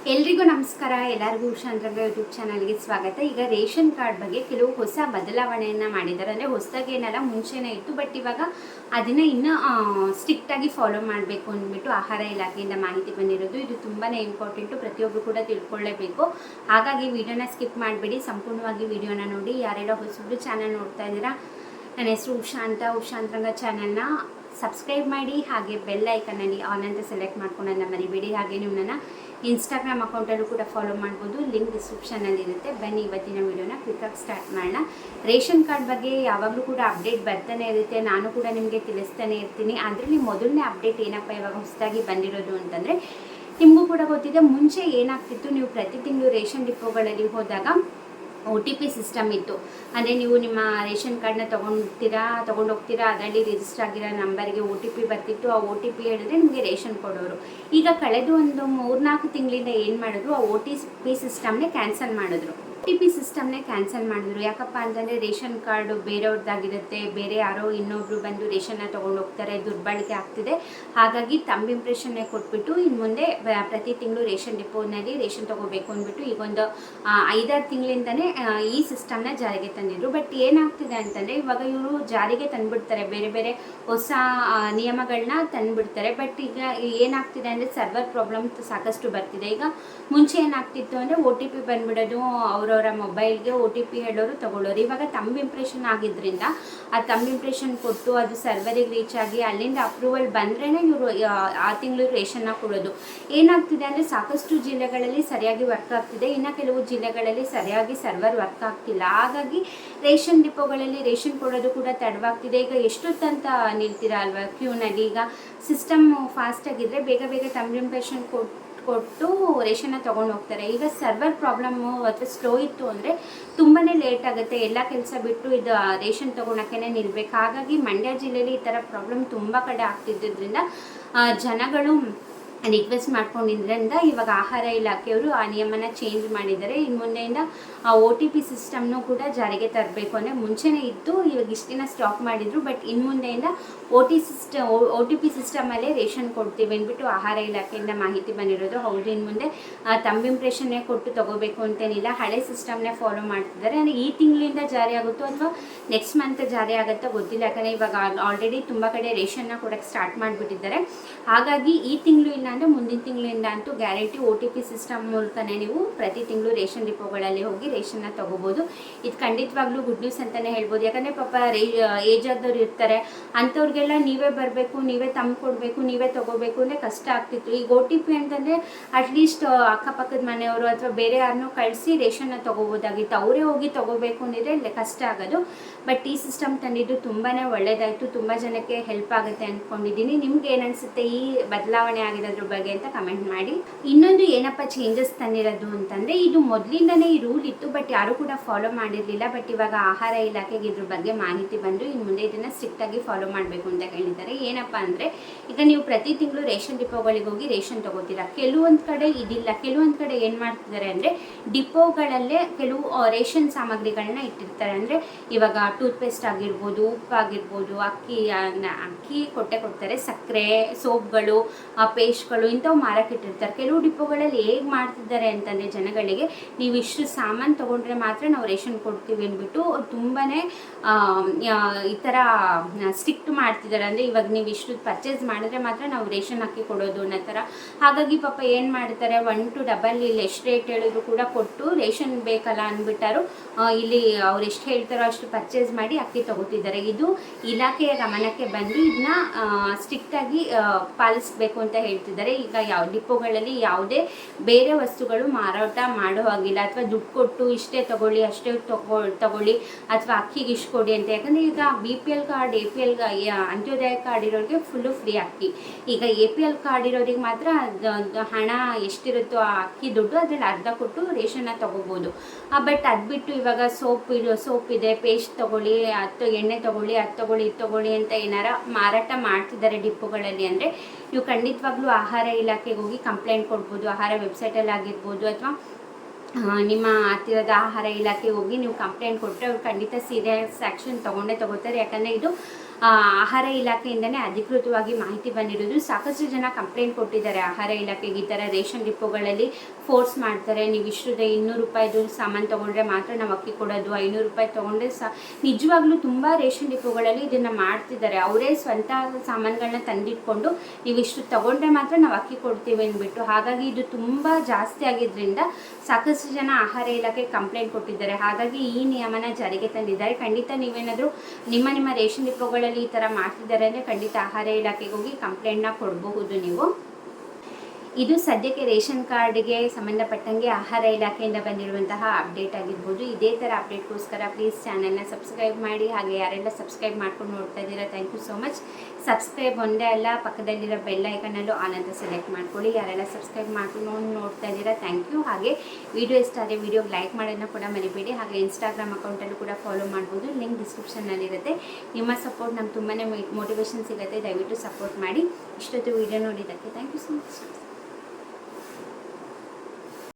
ಎಲ್ರಿಗೂ ನಮಸ್ಕಾರ. ಎಲ್ಲರಿಗೂ ಉಷಾಂತರಂಗ ಯೂಟ್ಯೂಬ್ ಚಾನಲ್ಗೆ ಸ್ವಾಗತ. ಈಗ ರೇಷನ್ ಕಾರ್ಡ್ ಬಗ್ಗೆ ಕೆಲವು ಹೊಸ ಬದಲಾವಣೆಯನ್ನು ಮಾಡಿದ್ದಾರೆ. ಅಂದರೆ ಹೊಸದಾಗಿ ಏನಲ್ಲ, ಮುಂಚೆನೇ ಇತ್ತು, ಬಟ್ ಇವಾಗ ಅದನ್ನು ಇನ್ನೂ ಸ್ಟ್ರಿಕ್ಟಾಗಿ ಫಾಲೋ ಮಾಡಬೇಕು ಅಂದ್ಬಿಟ್ಟು ಆಹಾರ ಇಲಾಖೆಯಿಂದ ಮಾಹಿತಿ ಬಂದಿರೋದು. ಇದು ತುಂಬಾ ಇಂಪಾರ್ಟೆಂಟು, ಪ್ರತಿಯೊಬ್ಬರು ಕೂಡ ತಿಳ್ಕೊಳ್ಳೇಬೇಕು. ಹಾಗಾಗಿ ವಿಡಿಯೋನ ಸ್ಕಿಪ್ ಮಾಡಬೇಡಿ, ಸಂಪೂರ್ಣವಾಗಿ ವಿಡಿಯೋನ ನೋಡಿ. ಯಾರೆಲ್ಲ ಹೊಸಬ್ರು ಚಾನಲ್ ನೋಡ್ತಾ ಇದ್ದೀರಾ, ನನ್ನ ಹೆಸರು ಉಷಾಂತರಂಗ ಚಾನಲ್ನ ಸಬ್ಸ್ಕ್ರೈಬ್ ಮಾಡಿ, ಹಾಗೆ ಬೆಲ್ ಐಕನ್ನಲ್ಲಿ ಆನ್ ಅಂತ ಸೆಲೆಕ್ಟ್ ಮಾಡ್ಕೊಳ್ಳೋದನ್ನ ಮರಿಬೇಡಿ. ಹಾಗೆ ನೀವು ನನ್ನ ಇನ್ಸ್ಟಾಗ್ರಾಮ್ ಅಕೌಂಟಲ್ಲೂ ಕೂಡ ಫಾಲೋ ಮಾಡ್ಬೋದು, ಲಿಂಕ್ ಡಿಸ್ಕ್ರಿಪ್ಷನಲ್ಲಿ ಇರುತ್ತೆ. ಬನ್ನಿ ಇವತ್ತಿನ ವಿಡಿಯೋನ ಕ್ವಿಕ್ಕಾಗಿ ಸ್ಟಾರ್ಟ್ ಮಾಡೋಣ. ರೇಷನ್ ಕಾರ್ಡ್ ಬಗ್ಗೆ ಯಾವಾಗಲೂ ಕೂಡ ಅಪ್ಡೇಟ್ ಬರ್ತಾನೆ ಇರುತ್ತೆ, ನಾನು ಕೂಡ ನಿಮಗೆ ತಿಳಿಸ್ತಾನೆ ಇರ್ತೀನಿ. ಅದರಲ್ಲಿ ಮೊದಲನೇ ಅಪ್ಡೇಟ್ ಏನಪ್ಪ ಇವಾಗ ಹೊಸದಾಗಿ ಬಂದಿರೋದು ಅಂತಂದರೆ, ನಿಮಗೂ ಕೂಡ ಗೊತ್ತಿದೆ, ಮುಂಚೆ ಏನಾಗ್ತಿತ್ತು, ನೀವು ಪ್ರತಿ ತಿಂಗಳು ರೇಷನ್ ಡಿಪೋಗಳಲ್ಲಿ ಹೋದಾಗ OTP ಸಿಸ್ಟಮ್ ಇತ್ತು. ಅಂದರೆ ನೀವು ನಿಮ್ಮ ರೇಷನ್ ಕಾರ್ಡ್ನ ತೊಗೊಂಡು ಹೋಗ್ತೀರಾ, ಅದರಲ್ಲಿ ರಿಜಿಸ್ಟರ್ ಆಗಿರೋ ನಂಬರ್ಗೆ OTP ಬರ್ತಿತ್ತು. ಆ OTP ಹೇಳಿದ್ರೆ ನಿಮಗೆ ರೇಷನ್ ಕೊಡೋರು. ಈಗ ಕಳೆದ ಒಂದು 3-4 ತಿಂಗಳಿಂದ ಏನು ಮಾಡಿದ್ರು, ಆ OTP ಸಿಸ್ಟಮ್ನೇ ಕ್ಯಾನ್ಸಲ್ ಮಾಡಿದ್ರು. OTP ಸಿಸ್ಟಮ್ನೇ ಕ್ಯಾನ್ಸಲ್ ಮಾಡಿದ್ರು. ಯಾಕಪ್ಪ ಅಂತಂದರೆ ರೇಷನ್ ಕಾರ್ಡು ಬೇರೆಯವ್ರದ್ದಾಗಿರುತ್ತೆ, ಬೇರೆ ಯಾರೋ ಇನ್ನೊಬ್ರು ಬಂದು ರೇಷನ್ನ ತೊಗೊಂಡು ಹೋಗ್ತಾರೆ, ದುರ್ಬಳಕೆ ಆಗ್ತಿದೆ. ಹಾಗಾಗಿ ತಮ್ಮ ಇಂಪ್ರೆಷನ್ನೇ ಕೊಟ್ಬಿಟ್ಟು ಇನ್ನು ಮುಂದೆ ಪ್ರತಿ ತಿಂಗಳು ರೇಷನ್ ಡಿಪೋನಲ್ಲಿ ರೇಷನ್ ತೊಗೋಬೇಕು ಅಂದ್ಬಿಟ್ಟು ಈಗೊಂದು 5-6 ತಿಂಗಳಿಂದನೇ ಈ ಸಿಸ್ಟಮ್ನ ಜಾರಿಗೆ ತಂದಿದ್ರು. ಬಟ್ ಏನಾಗ್ತಿದೆ ಅಂತಂದರೆ, ಇವಾಗ ಇವರು ಜಾರಿಗೆ ತಂದುಬಿಡ್ತಾರೆ, ಬೇರೆ ಬೇರೆ ಹೊಸ ನಿಯಮಗಳನ್ನ ತಂದುಬಿಡ್ತಾರೆ. ಬಟ್ ಈಗ ಏನಾಗ್ತಿದೆ ಅಂದರೆ, ಸರ್ವರ್ ಪ್ರಾಬ್ಲಮ್ ಸಾಕಷ್ಟು ಬರ್ತಿದೆ. ಈಗ ಮುಂಚೆ ಏನಾಗ್ತಿತ್ತು ಅಂದರೆ, OTP ಬಂದ್ಬಿಡೋದು, ಅವರವರ ಮೊಬೈಲ್ಗೆ OTP ಹೇಳೋರು ತಗೊಳ್ಳೋರು. ಇವಾಗ ತಮ್ಮ ಇಂಪ್ರೆಷನ್ ಆಗಿದ್ದರಿಂದ ಆ ತಮ್ಮ ಇಂಪ್ರೆಷನ್ ಕೊಟ್ಟು ಅದು ಸರ್ವರಿಗೆ ರೀಚ್ ಆಗಿ ಅಲ್ಲಿಂದ ಅಪ್ರೂವಲ್ ಬಂದ್ರೇ ಇವರು ಆ ತಿಂಗಳು ರೇಷನ್ನ ಕೊಡೋದು. ಏನಾಗ್ತಿದೆ ಅಂದರೆ, ಸಾಕಷ್ಟು ಜಿಲ್ಲೆಗಳಲ್ಲಿ ಸರಿಯಾಗಿ ವರ್ಕ್ ಆಗ್ತಿದೆ, ಇನ್ನು ಕೆಲವು ಜಿಲ್ಲೆಗಳಲ್ಲಿ ಸರಿಯಾಗಿ ಸರ್ವರ್ ವರ್ಕ್ ಆಗ್ತಿಲ್ಲ. ಹಾಗಾಗಿ ರೇಷನ್ ಡಿಪೋಗಳಲ್ಲಿ ರೇಷನ್ ಕೊಡೋದು ಕೂಡ ತಡವಾಗ್ತಿದೆ. ಈಗ ಎಷ್ಟೊತ್ತಂತ ನಿಲ್ತೀರಾ ಅಲ್ವಾ ಕ್ಯೂನಲ್ಲಿ. ಈಗ ಸಿಸ್ಟಮ್ ಫಾಸ್ಟಾಗಿದ್ದರೆ ಬೇಗ ಬೇಗ ತಮ್ಮ ಇಂಪ್ರೆಷನ್ ಕೊಟ್ಟು ರೇಷನ್ನ ತೊಗೊಂಡು ಹೋಗ್ತಾರೆ. ಈಗ ಸರ್ವರ್ ಪ್ರಾಬ್ಲಮ್ಮು ಅಥವಾ ಸ್ಲೋ ಇತ್ತು ಅಂದರೆ ತುಂಬಾ ಲೇಟ್ ಆಗುತ್ತೆ, ಎಲ್ಲ ಕೆಲಸ ಬಿಟ್ಟು ಇದು ರೇಷನ್ ತೊಗೊಳಕ್ಕೇ ನಿಲ್ಬೇಕು. ಹಾಗಾಗಿ ಮಂಡ್ಯ ಜಿಲ್ಲೆಯಲ್ಲಿ ಈ ಥರ ಪ್ರಾಬ್ಲಮ್ ತುಂಬ ಕಡೆ ಆಗ್ತಿದ್ದರಿಂದ ಜನಗಳು ರಿಕ್ವೆಸ್ಟ್ ಮಾಡ್ಕೊಂಡಿದ್ದರಿಂದ ಇವಾಗ ಆಹಾರ ಇಲಾಖೆಯವರು ಆ ನಿಯಮನ ಚೇಂಜ್ ಮಾಡಿದ್ದಾರೆ. ಇನ್ನು ಮುಂದೆಯಿಂದ OTP ಸಿಸ್ಟಮ್ನು ಕೂಡ ಜಾರಿಗೆ ತರಬೇಕು. ಅಂದರೆ ಮುಂಚೆನೇ ಇತ್ತು, ಇವಾಗ ಇಷ್ಟು ದಿನ ಸ್ಟಾಪ್ ಮಾಡಿದರು. ಬಟ್ ಇನ್ನು ಮುಂದೆಯಿಂದ OTP ಸಿಸ್ಟಮಲ್ಲೇ ರೇಷನ್ ಕೊಡ್ತೀವಿ ಅಂದ್ಬಿಟ್ಟು ಆಹಾರ ಇಲಾಖೆಯಿಂದ ಮಾಹಿತಿ ಬಂದಿರೋದು. ಹೌದು, ಇನ್ನು ಮುಂದೆ ತಮ್ಮ ಇಂಪ್ರೆಷನ್ನೇ ಕೊಟ್ಟು ತೊಗೋಬೇಕು ಅಂತೇನಿಲ್ಲ, ಹಳೆ ಸಿಸ್ಟಮ್ನೇ ಫಾಲೋ ಮಾಡ್ತಿದ್ದಾರೆ. ಅಂದರೆ ಈ ತಿಂಗಳಿಂದ ಜಾರಿ ಆಗುತ್ತೋ ಅಥವಾ ನೆಕ್ಸ್ಟ್ ಮಂತ್ ಜಾರಿ ಆಗುತ್ತೋ ಗೊತ್ತಿಲ್ಲ. ಯಾಕಂದರೆ ಇವಾಗ ಆಲ್ರೆಡಿ ತುಂಬ ಕಡೆ ರೇಷನ್ನ ಕೊಡೋಕ್ಕೆ ಸ್ಟಾರ್ಟ್ ಮಾಡಿಬಿಟ್ಟಿದ್ದಾರೆ. ಹಾಗಾಗಿ ಈ ತಿಂಗಳು ಇಲ್ಲ ಅಂದರೆ ಮುಂದಿನ ತಿಂಗಳಿಂದ ಅಂತೂ ಗ್ಯಾರಂಟಿ OTP ಸಿಸ್ಟಮ್ ಮೂಲಕನೇ ನೀವು ಪ್ರತಿ ತಿಂಗಳು ರೇಷನ್ ಡಿಪೋಗಳಲ್ಲಿ ಹೋಗಿ ರೇಷನ್ನ ತೊಗೋಬೋದು. ಇದು ಖಂಡಿತವಾಗ್ಲೂ ಗುಡ್ ನ್ಯೂಸ್ ಅಂತಲೇ ಹೇಳ್ಬೋದು. ಯಾಕಂದರೆ ಪಾಪ ಏಜ್ ಆದವ್ರು ಇರ್ತಾರೆ, ಅಂಥವ್ರಿಗೆಲ್ಲ ನೀವೇ ಬರಬೇಕು, ನೀವೇ ತಂದು ಕೊಡಬೇಕು, ನೀವೇ ತೊಗೋಬೇಕು ಅಂದರೆ ಕಷ್ಟ ಆಗ್ತಿತ್ತು. ಈಗ OTP ಅಂತಂದರೆ ಅಟ್ಲೀಸ್ಟ್ ಅಕ್ಕಪಕ್ಕದ ಮನೆಯವರು ಅಥವಾ ಬೇರೆ ಯಾರನ್ನೂ ಕಳಿಸಿ ರೇಷನ್ನ ತೊಗೋಬೋದಾಗಿತ್ತು. ಅವರೇ ಹೋಗಿ ತೊಗೋಬೇಕು ಅಂದಿದ್ರೆ ಕಷ್ಟ ಆಗೋದು. ಬಟ್ ಈ ಸಿಸ್ಟಮ್ ತಂದಿದ್ದು ತುಂಬಾ ಒಳ್ಳೆಯದಾಯಿತು, ತುಂಬ ಜನಕ್ಕೆ ಹೆಲ್ಪ್ ಆಗುತ್ತೆ ಅಂದ್ಕೊಂಡಿದ್ದೀನಿ. ನಿಮ್ಗೆ ಏನನ್ಸುತ್ತೆ ಈ ಬದಲಾವಣೆ ಆಗಿರೋದ್ರ ಬಗ್ಗೆ ಅಂತ ಕಮೆಂಟ್ ಮಾಡಿ. ಇನ್ನೊಂದು ಏನಪ್ಪ ಚೇಂಜಸ್ ತಂದಿರೋದು ಅಂತಂದರೆ, ಇದು ಮೊದಲಿಂದನೇ ಈ ರೂಲ್ ಇತ್ತು, ಬಟ್ ಯಾರೂ ಕೂಡ ಫಾಲೋ ಮಾಡಿರಲಿಲ್ಲ. ಬಟ್ ಇವಾಗ ಆಹಾರ ಇಲಾಖೆಗೆ ಇದ್ರ ಬಗ್ಗೆ ಮಾಹಿತಿ ಬಂದು ಇನ್ನು ಮುಂದೆ ಇದನ್ನು ಸ್ಟ್ರಿಕ್ಟಾಗಿ ಫಾಲೋ ಮಾಡಬೇಕು ಅಂತ ಹೇಳಿದ್ದಾರೆ. ಏನಪ್ಪ ಅಂದರೆ, ಈಗ ನೀವು ಪ್ರತಿ ತಿಂಗಳು ರೇಷನ್ ಡಿಪೋಗಳಿಗೆ ಹೋಗಿ ರೇಷನ್ ತೊಗೋತೀರಾ. ಕೆಲವೊಂದು ಕಡೆ ಇದಿಲ್ಲ, ಕೆಲವೊಂದು ಕಡೆ ಏನು ಮಾಡ್ತಿದ್ದಾರೆ ಅಂದರೆ, ಡಿಪೋಗಳಲ್ಲೇ ಕೆಲವು ರೇಷನ್ ಸಾಮಗ್ರಿಗಳನ್ನ ಇಟ್ಟಿರ್ತಾರೆ. ಅಂದರೆ ಇವಾಗ ಟೂತ್ಪೇಸ್ಟ್ ಆಗಿರ್ಬೋದು, ಉಪ್ಪು ಆಗಿರ್ಬೋದು, ಅಕ್ಕಿ ಕೊಡ್ತಾರೆ, ಸಕ್ಕರೆ, ಸೋಪ್ಗಳು, ಪೇಸ್ಟ್ಗಳು ಇಂಥವು ಮಾರಕ್ಕಿಟ್ಟಿರ್ತಾರೆ. ಕೆಲವು ಡಿಪೋಗಳಲ್ಲಿ ಹೇಗೆ ಮಾಡ್ತಿದ್ದಾರೆ ಅಂತಂದರೆ, ಜನಗಳಿಗೆ ನೀವು ಇಷ್ಟು ಸಾಮಾನು ತೊಗೊಂಡ್ರೆ ಮಾತ್ರ ನಾವು ರೇಷನ್ ಕೊಡ್ತೀವಿ ಅಂದ್ಬಿಟ್ಟು ತುಂಬಾ ಈ ಥರ ಸ್ಟ್ರಿಕ್ಟ್ ಮಾಡ್ತಿದ್ದಾರೆ. ಅಂದರೆ ಇವಾಗ ನೀವು ಇಷ್ಟು ಪರ್ಚೇಸ್ ಮಾಡಿದ್ರೆ ಮಾತ್ರ ನಾವು ರೇಷನ್ ಅಕ್ಕಿ ಕೊಡೋದು ಅನ್ನೋ ಥರ. ಹಾಗಾಗಿ ಪಾಪ ಏನು ಮಾಡ್ತಾರೆ, 1 to double ಇಲ್ಲಿ ಎಷ್ಟು ರೇಟ್ ಹೇಳಿದ್ರು ಕೂಡ ಕೊಟ್ಟು ರೇಷನ್ ಬೇಕಲ್ಲ ಅಂದ್ಬಿಟ್ಟಾರು ಇಲ್ಲಿ ಅವ್ರು ಎಷ್ಟು ಹೇಳ್ತಾರೋ ಅಷ್ಟು ಪರ್ಚೇಸ್ ಮಾಡಿ ಅಕ್ಕಿ ತೊಗೋತಿದ್ದಾರೆ. ಇದು ಇಲಾಖೆಯ ಗಮನಕ್ಕೆ ಬಂದು ಇದನ್ನ ಸ್ಟ್ರಿಕ್ಟಾಗಿ ಪಾಲಿಸಬೇಕು ಅಂತ ಹೇಳ್ತಿದ್ದಾರೆ. ಈಗ ಯಾವ ಡಿಪೋಗಳಲ್ಲಿ ಯಾವುದೇ ಬೇರೆ ವಸ್ತುಗಳು ಮಾರಾಟ ಮಾಡೋ ಹಾಗಿಲ್ಲ, ಅಥವಾ ದುಡ್ಡು ಕೊಟ್ಟು ಇಷ್ಟೇ ತೊಗೊಳ್ಳಿ ಅಷ್ಟೇ ತಗೊಳ್ಳಿ ಅಥವಾ ಅಕ್ಕಿಗೆ ಇಷ್ಟು ಕೊಡಿ ಅಂತ. ಯಾಕಂದರೆ ಈಗ BPL card, APL Antyodaya card ಇರೋರಿಗೆ ಫುಲ್ಲು ಫ್ರೀ ಅಕ್ಕಿ. ಈಗ APL ಕಾರ್ಡ್ ಇರೋರಿಗೆ ಮಾತ್ರ ಹಣ ಎಷ್ಟಿರುತ್ತೋ ಆ ಅಕ್ಕಿ ದುಡ್ಡು ಅದರಲ್ಲಿ ಅರ್ಧ ಕೊಟ್ಟು ರೇಷನ್ನ ತೊಗೋಬೋದು. ಬಟ್ ಅದು ಬಿಟ್ಟು ಇವಾಗ ಸೋಪ್ ಇದೆ, ಪೇಸ್ಟ್ ತೊಗೊಳ್ಳಿ, ಎಣ್ಣೆ ತೊಗೊಳ್ಳಿ, ಅದು ತೊಗೊಳ್ಳಿ, ಇದು ತೊಗೊಳ್ಳಿ ಅಂತ ಏನಾರ ಮಾರಾಟ ಮಾಡ್ತಿದ್ದಾರೆ ಡಿಪೋಗಳಲ್ಲಿ ಅಂದರೆ, ನೀವು ಖಂಡಿತವಾಗ್ಲೂ ಆಹಾರ ಇಲಾಖೆಗೆ ಹೋಗಿ ಕಂಪ್ಲೇಂಟ್ ಕೊಡ್ಬೋದು. ಆಹಾರ ವೆಬ್ಸೈಟಲ್ಲಿ ಆಗಿರ್ಬೋದು, ಅಥವಾ ನಿಮ್ಮ ಹತ್ತಿರದ ಆಹಾರ ಇಲಾಖೆಗೆ ಹೋಗಿ ನೀವು ಕಂಪ್ಲೇಂಟ್ ಕೊಟ್ಟರೆ ಅವ್ರು ಖಂಡಿತ ಸೀರಿಯಸ್ ಆ್ಯಕ್ಷನ್ ತೊಗೋತಾರೆ. ಯಾಕಂದರೆ ಇದು ಆಹಾರ ಇಲಾಖೆಯಿಂದನೇ ಅಧಿಕೃತವಾಗಿ ಮಾಹಿತಿ ಬಂದಿರೋದು. ಸಾಕಷ್ಟು ಜನ ಕಂಪ್ಲೇಂಟ್ ಕೊಟ್ಟಿದ್ದಾರೆ ಆಹಾರ ಇಲಾಖೆಗೆ, ಈ ಥರ ರೇಷನ್ ಡಿಪೋಗಳಲ್ಲಿ ಫೋರ್ಸ್ ಮಾಡ್ತಾರೆ, ನೀವು ಇಷ್ಟುದೇ 200 ರೂಪಾಯಿದು ಸಾಮಾನು ತೊಗೊಂಡ್ರೆ ಮಾತ್ರ ನಾವು ಅಕ್ಕಿ ಕೊಡೋದು, 500 ರೂಪಾಯಿ ತೊಗೊಂಡ್ರೆ ನಿಜವಾಗ್ಲೂ ತುಂಬ ರೇಷನ್ ಡಿಪೋಗಳಲ್ಲಿ ಇದನ್ನು ಮಾಡ್ತಿದ್ದಾರೆ. ಅವರೇ ಸ್ವಂತ ಸಾಮಾನುಗಳನ್ನ ತಂದಿಟ್ಕೊಂಡು ನೀವು ಇಷ್ಟು ತೊಗೊಂಡ್ರೆ ಮಾತ್ರ ನಾವು ಅಕ್ಕಿ ಕೊಡ್ತೀವಿ ಅಂದ್ಬಿಟ್ಟು. ಹಾಗಾಗಿ ಇದು ತುಂಬ ಜಾಸ್ತಿ ಆಗಿದ್ದರಿಂದ ಸಾಕಷ್ಟು ಜನ ಆಹಾರ ಇಲಾಖೆ ಕಂಪ್ಲೇಂಟ್ ಕೊಟ್ಟಿದ್ದಾರೆ. ಹಾಗಾಗಿ ಈ ನಿಯಮನ ಜಾರಿಗೆ ತಂದಿದ್ದಾರೆ. ಖಂಡಿತ ನೀವೇನಾದರೂ ನಿಮ್ಮ ರೇಷನ್ ಡಿಪೋಗಳಲ್ಲಿ ಈ ಥರ ಮಾಡ್ತಿದ್ದಾರೆ ಅಂದರೆ ಖಂಡಿತ ಆಹಾರ ಇಲಾಖೆಗೆ ಹೋಗಿ ಕಂಪ್ಲೇಂಟ್ನ ಕೊಡಬಹುದು ನೀವು. ಇದು ಸದ್ಯಕ್ಕೆ ರೇಷನ್ ಕಾರ್ಡ್ಗೆ ಸಂಬಂಧಪಟ್ಟಂಗೆ ಆಹಾರ ಇಲಾಖೆಯಿಂದ ಬಂದಿರುವಂತಹ ಅಪ್ಡೇಟ್ ಆಗಿರ್ಬೋದು. ಇದೇ ಥರ ಅಪ್ಡೇಟ್ಗೋಸ್ಕರ ಪ್ಲೀಸ್ ಚಾನಲ್ನ ಸಬ್ಸ್ಕ್ರೈಬ್ ಮಾಡಿ. ಹಾಗೆ ಯಾರೆಲ್ಲ ಸಬ್ಸ್ಕ್ರೈಬ್ ಮಾಡ್ಕೊಂಡು ನೋಡ್ತಾ ಇದ್ದೀರಾ, thank you so much. Subscribe ಒಂದೇ ಅಲ್ಲ, ಪಕ್ಕದಲ್ಲಿರೋ ಬೆಲ್ ಐಕನಲ್ಲೂ ಆನ್ ಅಂತ ಸೆಲೆಕ್ಟ್ ಮಾಡ್ಕೊಳ್ಳಿ. ಯಾರೆಲ್ಲ ಸಬ್ಸ್ಕ್ರೈಬ್ ಮಾಡ್ಕೊಂಡು ನೋಡ್ತಾ ಇದ್ದೀರಾ, ಥ್ಯಾಂಕ್ ಯು. ಹಾಗೆ ವಿಡಿಯೋ ಇಷ್ಟ ಆದರೆ ವಿಡಿಯೋಗೆ ಲೈಕ್ ಮಾಡೋದನ್ನ ಕೂಡ ಮರಿಬೇಡಿ. ಹಾಗೆ ಇನ್ಸ್ಟಾಗ್ರಾಮ್ ಅಕೌಂಟಲ್ಲೂ ಕೂಡ ಫಾಲೋ ಮಾಡ್ಬೋದು, ಲಿಂಕ್ ಡಿಸ್ಕ್ರಿಪ್ಷನ್ನಲ್ಲಿರುತ್ತೆ. ನಿಮ್ಮ ಸಪೋರ್ಟ್ ನಮ್ಗೆ ತುಂಬಾ ಮೋಟಿವೇಶನ್ ಸಿಗುತ್ತೆ, ದಯವಿಟ್ಟು ಸಪೋರ್ಟ್ ಮಾಡಿ. ಇಷ್ಟೊತ್ತು ವಿಡಿಯೋ ನೋಡಿದ್ದಕ್ಕೆ ಥ್ಯಾಂಕ್ ಯು ಸೊ ಮಚ್.